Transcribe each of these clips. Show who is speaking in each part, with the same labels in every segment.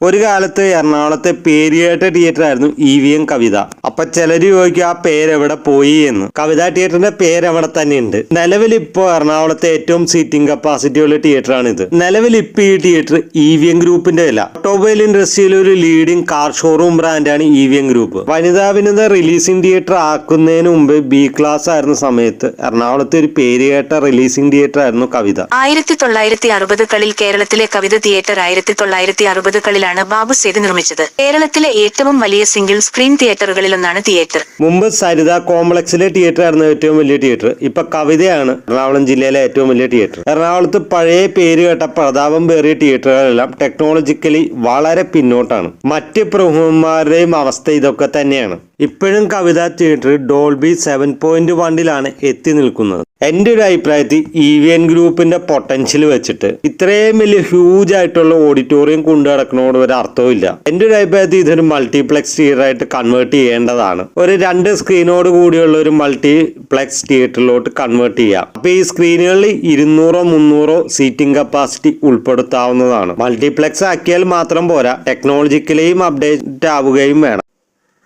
Speaker 1: ഒരു കാലത്ത് എറണാകുളത്തെ പേരുകേട്ട തിയേറ്റർ ആയിരുന്നു EVM കവിത. അപ്പൊ ചിലര് ചോദിക്കും ആ പേരെവിടെ പോയി എന്ന്. കവിത തിയേറ്ററിന്റെ പേര് അവിടെ തന്നെ ഉണ്ട്. നിലവിൽ ഇപ്പോ എറണാകുളത്തെ ഏറ്റവും സീറ്റിംഗ് കപ്പാസിറ്റി ഉള്ള തിയേറ്റർ ആണ് ഇത്. നിലവിൽ ഇപ്പൊ ഈ തിയേറ്റർ EVM ഗ്രൂപ്പിന്റെ അല്ല. ഓട്ടോമൊബൈൽ ഇൻഡസ്ട്രിയിൽ ഒരു ലീഡിംഗ് കാർ ഷോറൂം ബ്രാൻഡാണ് EVM ഗ്രൂപ്പ്. വനിതാ വിനോദ റിലീസിംഗ് തിയേറ്റർ ആക്കുന്നതിന് മുമ്പ് B ക്ലാസ് ആയിരുന്ന സമയത്ത് എറണാകുളത്തെ ഒരു പേരുകേട്ട റിലീസിംഗ് തിയേറ്റർ ആയിരുന്നു കവിത.
Speaker 2: 1960കളിൽ കേരളത്തിലെ കവിത തിയേറ്റർ 1960കളിൽ ബാബു സേതു നിർമ്മിച്ചത്. കേരളത്തിലെ ഏറ്റവും വലിയ സിംഗിൾ സ്ക്രീൻ തിയേറ്ററുകളിലൊന്നാണ് തിയേറ്റർ.
Speaker 1: മുമ്പ് സരിത കോംപ്ലക്സിലെ തിയേറ്റർ ആയിരുന്നു ഏറ്റവും വലിയ തിയേറ്റർ. ഇപ്പൊ കവിതയാണ് എറണാകുളം ജില്ലയിലെ ഏറ്റവും വലിയ തിയേറ്റർ. എറണാകുളത്ത് പഴയ പേര് കേട്ട പ്രതാപം പേറിയ തിയേറ്ററുകളെല്ലാം ടെക്നോളജിക്കലി വളരെ പിന്നോട്ടാണ്. മറ്റ് പ്രമുഖന്മാരുടെയും അവസ്ഥ ഇതൊക്കെ തന്നെയാണ്. ഇപ്പോഴും കവിത തിയേറ്റർ ഡോൾബി 7.1 എത്തി നിൽക്കുന്നത്. എൻ്റെ ഒരു അഭിപ്രായത്തിൽ EVM ഗ്രൂപ്പിന്റെ പൊട്ടൻഷ്യൽ വെച്ചിട്ട് ഇത്രയും വലിയ ഹ്യൂജ് ആയിട്ടുള്ള ഓഡിറ്റോറിയം കൊണ്ടു നടക്കുന്നതോട് ഒരു അർത്ഥവും ഇല്ല. എൻ്റെ ഒരു അഭിപ്രായത്തിൽ ഇതൊരു മൾട്ടിപ്ലെക്സ് തിയേറ്റർ ആയിട്ട് കൺവേർട്ട് ചെയ്യേണ്ടതാണ്. ഒരു 2 സ്ക്രീനോട് കൂടിയുള്ള ഒരു മൾട്ടിപ്ലെക്സ് തിയേറ്ററിലോട്ട് കൺവേർട്ട് ചെയ്യാം. അപ്പൊ ഈ സ്ക്രീനുകളിൽ 200-300 സീറ്റിംഗ് കപ്പാസിറ്റി ഉൾപ്പെടുത്താവുന്നതാണ്. മൾട്ടിപ്ലെക്സ് ആക്കിയാൽ മാത്രം പോരാ, ടെക്നോളജിക്കലിയും അപ്ഡേറ്റ് ആവുകയും വേണം.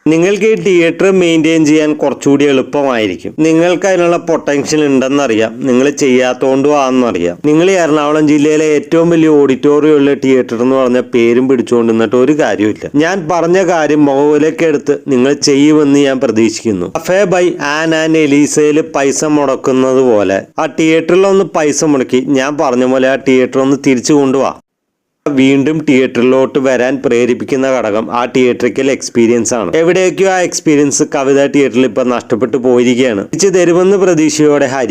Speaker 1: നിങ്ങൾക്ക് ഈ തിയേറ്റർ മെയിൻറ്റെയിൻ ചെയ്യാൻ കുറച്ചുകൂടി എളുപ്പമായിരിക്കും. നിങ്ങൾക്ക് അതിനുള്ള പൊട്ടൻഷ്യൽ ഉണ്ടെന്നറിയാം. നിങ്ങൾ ചെയ്യാത്തതുകൊണ്ടും ആണെന്നറിയാം. നിങ്ങൾ എറണാകുളം ജില്ലയിലെ ഏറ്റവും വലിയ ഓഡിറ്റോറിയം ഉള്ള തിയേറ്റർ എന്ന് പറഞ്ഞ പേരും പിടിച്ചുകൊണ്ട് നിന്നിട്ട് ഒരു കാര്യമില്ല. ഞാൻ പറഞ്ഞ കാര്യം മുഖവിലേക്ക് എടുത്ത് നിങ്ങൾ ചെയ്യുമെന്ന് ഞാൻ പ്രതീക്ഷിക്കുന്നു. കഫേ ബൈ ആൻ ആൻഡ് എലീസയിൽ പൈസ മുടക്കുന്നത് പോലെ ആ തിയേറ്ററിലൊന്ന് പൈസ മുടക്കി ഞാൻ പറഞ്ഞ പോലെ ആ തിയേറ്റർ ഒന്ന് തിരിച്ചു കൊണ്ടുപോവാ. വീണ്ടും തിയേറ്ററിലോട്ട് വരാൻ പ്രേരിപ്പിക്കുന്ന ഘടകം ആ തിയേറ്ററിക്കൽ എക്സ്പീരിയൻസ് ആണ്. എവിടേക്കോ ആ എക്സ്പീരിയൻസ് കവിത തിയേറ്ററിൽ ഇപ്പൊ നഷ്ടപ്പെട്ടു പോയിരിക്കുകയാണ്. തിരിച്ചു തരുമെന്ന് പ്രതീക്ഷയോടെ ഹരി.